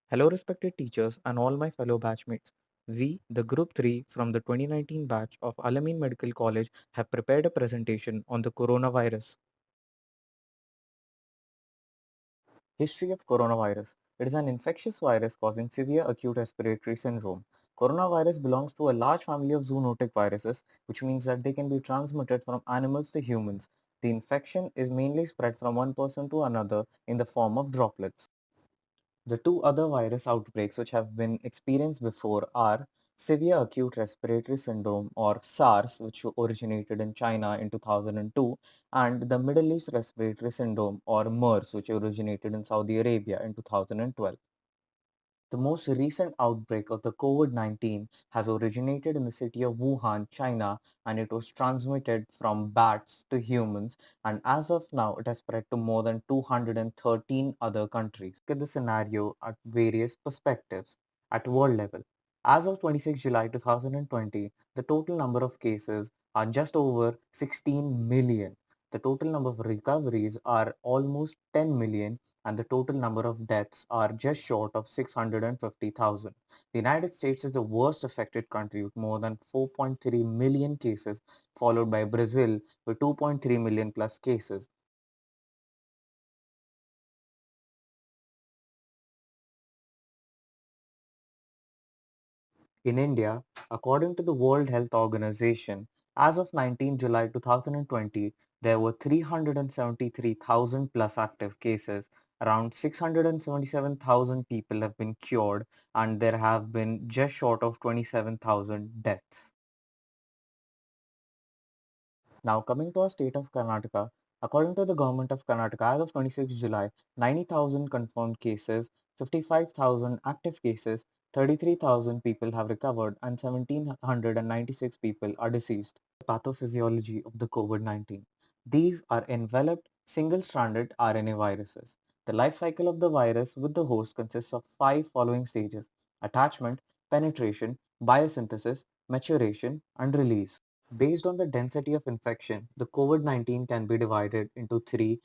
Hello, respected teachers and all my fellow batchmates. We, the Group 3 from the 2019 batch of Al-Amin Medical College, have prepared a presentation on the coronavirus. History of coronavirus. It is an infectious virus causing severe acute respiratory syndrome. Coronavirus belongs to a large family of zoonotic viruses, which means that they can be transmitted from animals to humans. The infection is mainly spread from one person to another in the form of droplets. The two other virus outbreaks which have been experienced before are severe acute respiratory syndrome or SARS, which originated in China in 2002, and the Middle East respiratory syndrome or MERS, which originated in Saudi Arabia in 2012. The most recent outbreak of the COVID-19 has originated in the city of Wuhan, China, and it was transmitted from bats to humans. And as of now, it has spread to more than 213 other countries. Look at the scenario at various perspectives. At world level, as of 26 July 2020, the total number of cases are just over 16 million. The total number of recoveries are almost 10 million and the total number of deaths are just short of 650,000. The United States is the worst affected country with more than 4.3 million cases, followed by Brazil with 2.3 million plus cases. In India, according to the World Health Organization, as of 19 July 2020, there were 373,000 plus active cases. Around 677,000 people have been cured and there have been just short of 27,000 deaths. Now coming to our state of Karnataka, according to the government of Karnataka, as of 26 July, 90,000 confirmed cases, 55,000 active cases, 33,000 people have recovered and 1,796 people are deceased. Pathophysiology of the COVID-19. These are enveloped single-stranded RNA viruses. The life cycle of the virus with the host consists of five following stages: attachment, penetration, biosynthesis, maturation, and release. Based on the density of infection, the COVID-19 can be divided into three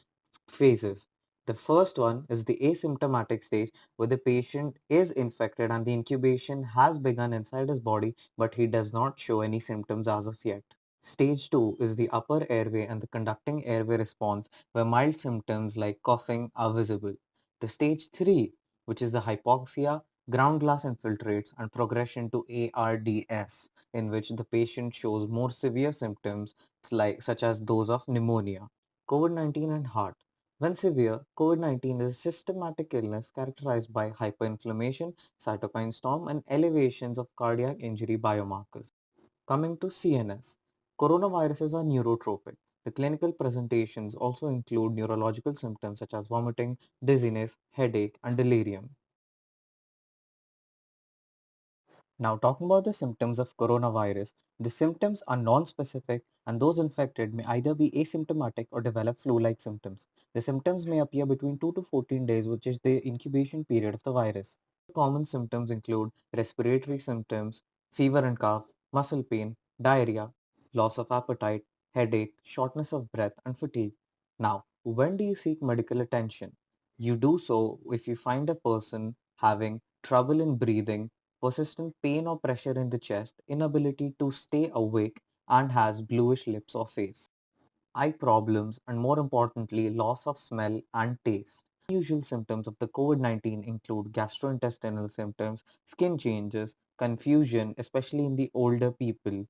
phases. The first one is the asymptomatic stage where the patient is infected and the incubation has begun inside his body, but he does not show any symptoms as of yet. Stage 2 is the upper airway and the conducting airway response where mild symptoms like coughing are visible. The stage 3, which is the hypoxia, ground glass infiltrates and progression to ARDS, in which the patient shows more severe symptoms such as those of pneumonia. COVID-19 and heart. When severe, COVID-19 is a systematic illness characterized by hyperinflammation, cytokine storm, and elevations of cardiac injury biomarkers. Coming to CNS, coronaviruses are neurotropic. The clinical presentations also include neurological symptoms such as vomiting, dizziness, headache, and delirium. Now, talking about the symptoms of coronavirus, the symptoms are non-specific and those infected may either be asymptomatic or develop flu-like symptoms. The symptoms may appear between 2 to 14 days, which is the incubation period of the virus. Common symptoms include respiratory symptoms, fever and cough, muscle pain, diarrhea, loss of appetite, headache, shortness of breath, and fatigue. Now, when do you seek medical attention? You do so if you find a person having trouble in breathing, persistent pain or pressure in the chest, inability to stay awake, and has bluish lips or face. Eye problems, and more importantly, loss of smell and taste. Usual symptoms of the COVID-19 include gastrointestinal symptoms, skin changes, confusion, especially in the older people.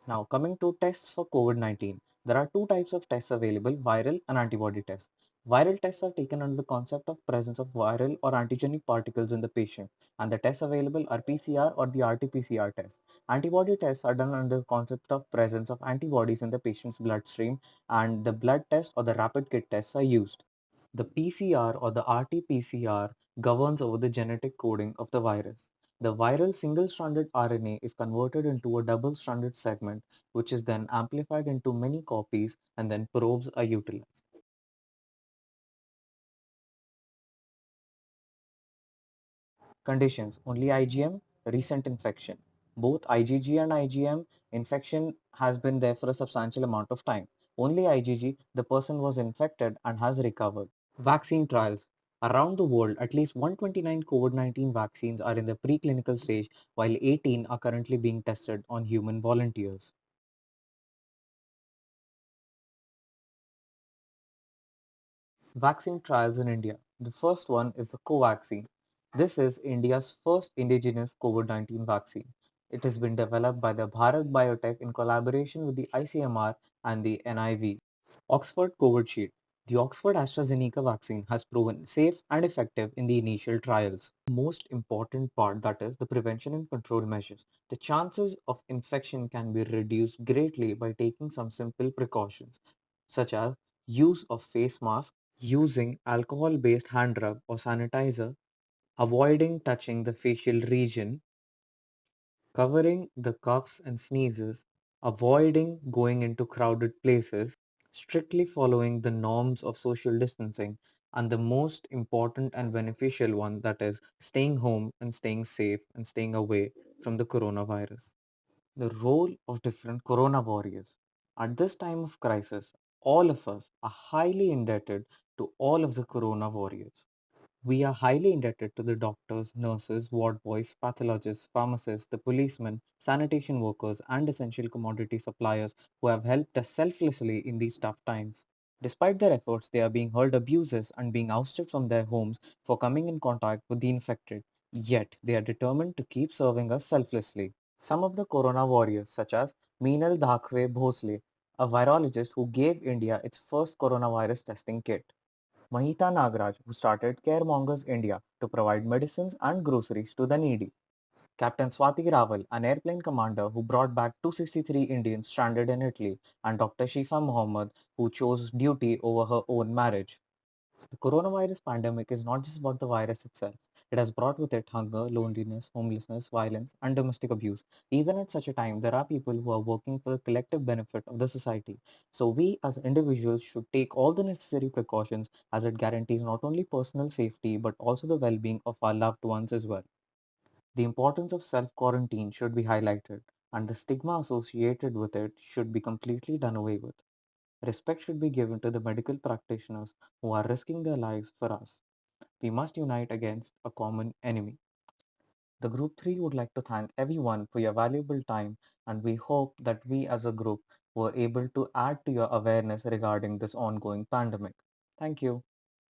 Now, coming to tests for COVID-19, there are two types of tests available, viral and antibody tests. Viral tests are taken under the concept of presence of viral or antigenic particles in the patient, and the tests available are PCR or the RT-PCR test. Antibody tests are done under the concept of presence of antibodies in the patient's bloodstream, and the blood test or the rapid kit tests are used. The PCR or the RT-PCR governs over the genetic coding of the virus. The viral single-stranded RNA is converted into a double-stranded segment, which is then amplified into many copies and then probes are utilized. Conditions: only IgM, recent infection. Both IgG and IgM infection has been there for a substantial amount of time. Only IgG, the person was infected and has recovered. Vaccine trials. Around the world, at least 129 COVID-19 vaccines are in the preclinical stage, while 18 are currently being tested on human volunteers. Vaccine trials in India. The first one is the Covaxin. This is India's first indigenous COVID-19 vaccine. It has been developed by the Bharat Biotech in collaboration with the ICMR and the NIV. Oxford Covishield. The Oxford AstraZeneca vaccine has proven safe and effective in the initial trials. Most important part, that is the prevention and control measures. The chances of infection can be reduced greatly by taking some simple precautions, such as use of face mask, using alcohol-based hand rub or sanitizer, avoiding touching the facial region, covering the coughs and sneezes, avoiding going into crowded places, strictly following the norms of social distancing, and the most important and beneficial one, that is staying home and staying safe and staying away from the coronavirus. The role of different corona warriors. At this time of crisis, all of us are highly indebted to all of the corona warriors. We are highly indebted to the doctors, nurses, ward boys, pathologists, pharmacists, the policemen, sanitation workers, and essential commodity suppliers who have helped us selflessly in these tough times. Despite their efforts, they are being heard abuses and being ousted from their homes for coming in contact with the infected. Yet, they are determined to keep serving us selflessly. Some of the corona warriors, such as Meenal Dhakwe Bhosle, a virologist who gave India its first coronavirus testing kit. Mahita Nagaraj, who started Caremongers India to provide medicines and groceries to the needy. Captain Swati Rawal, an airplane commander who brought back 263 Indians stranded in Italy, and Dr. Shifa Mohammed, who chose duty over her own marriage. The coronavirus pandemic is not just about the virus itself. It has brought with it hunger, loneliness, homelessness, violence, and domestic abuse. Even at such a time, there are people who are working for the collective benefit of the society. So we as individuals should take all the necessary precautions, as it guarantees not only personal safety but also the well-being of our loved ones as well. The importance of self-quarantine should be highlighted, and the stigma associated with it should be completely done away with. Respect should be given to the medical practitioners who are risking their lives for us. We must unite against a common enemy. The Group 3 would like to thank everyone for your valuable time, and we hope that we as a group were able to add to your awareness regarding this ongoing pandemic. Thank you.